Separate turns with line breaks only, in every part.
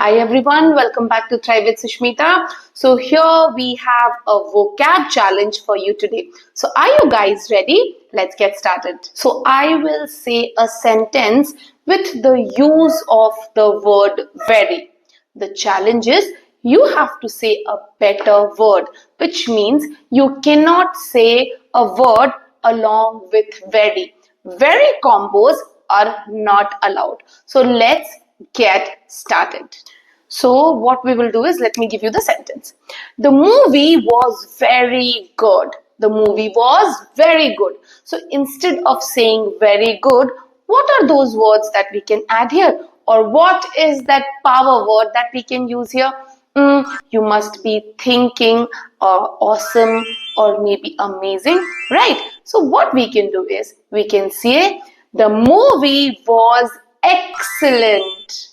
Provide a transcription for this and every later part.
Hi everyone, welcome back to Thrive with Sushmita. So here we have a vocab challenge for you today. So are you guys ready? Let's get started. So I will say a sentence with the use of the word very. The challenge is you have to say a better word, which means you cannot say a word along with very. Very combos are not allowed. So let's get started. So what we will do is, let me give you the sentence. The movie was very good. The movie was very good. So instead of saying very good, what are those words that we can add here? Or what is that power word that we can use here? You must be thinking awesome or maybe amazing, right? So what we can do is, we can say the movie was excellent.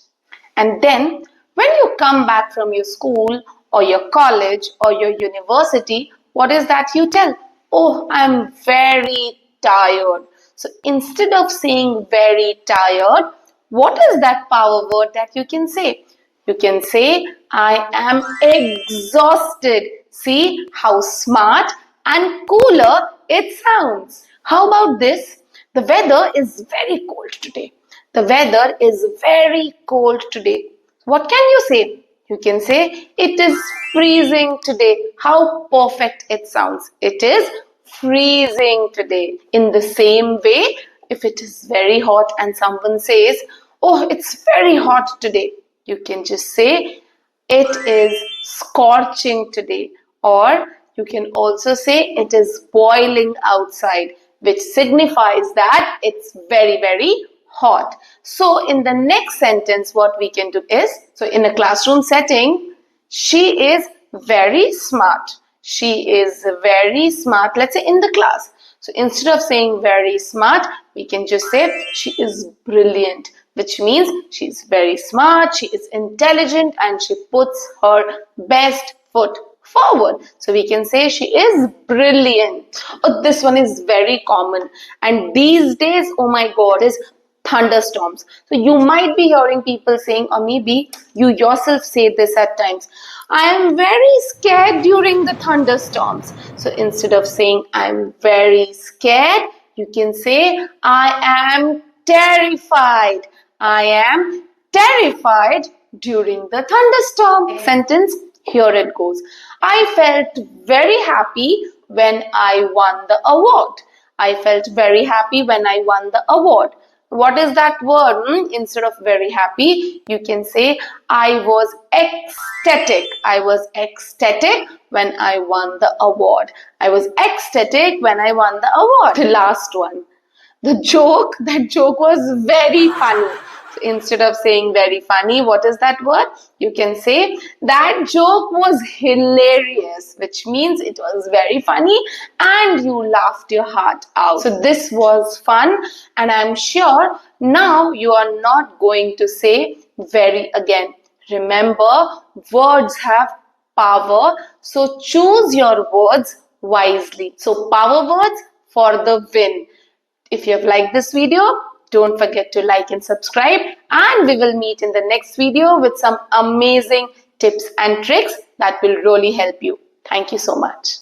And then when you come back from your school or your college or your university, what is that you tell? Oh, I'm very tired. So instead of saying very tired, what is that power word that you can say? You can say, I am exhausted. See how smart and cooler it sounds. How about this? The weather is very cold today. The weather is very cold today. What can you say? You can say, it is freezing today. How perfect it sounds. It is freezing today. In the same way, if it is very hot and someone says, oh, it's very hot today, you can just say, it is scorching today. Or you can also say, it is boiling outside, which signifies that it's very, very hot. So in the next sentence, what we can do is, so in a classroom setting, she is very smart. She is very smart, let's say in the class. So instead of saying very smart, we can just say she is brilliant, which means she's very smart, she is intelligent, and she puts her best foot forward. So we can say she is brilliant. Oh, this one is very common. And these days, oh my God, is thunderstorms. So you might be hearing people saying, or maybe you yourself say this at times, I am very scared during the thunderstorms. So instead of saying I'm very scared, you can say I am terrified. I am terrified during the thunderstorm. Next sentence, here it goes. I felt very happy when I won the award. I felt very happy when I won the award. What is that word? Instead of very happy, you can say I was ecstatic. I was ecstatic when I won the award. I was ecstatic when I won the award. The last one. That joke was very funny. So instead of saying very funny, what is that word? You can say that joke was hilarious, which means it was very funny and you laughed your heart out. So this was fun, and I'm sure now you are not going to say very again. Remember, words have power, so choose your words wisely. So power words for the win. If you have liked this video, don't forget to like and subscribe, and we will meet in the next video with some amazing tips and tricks that will really help you. Thank you so much.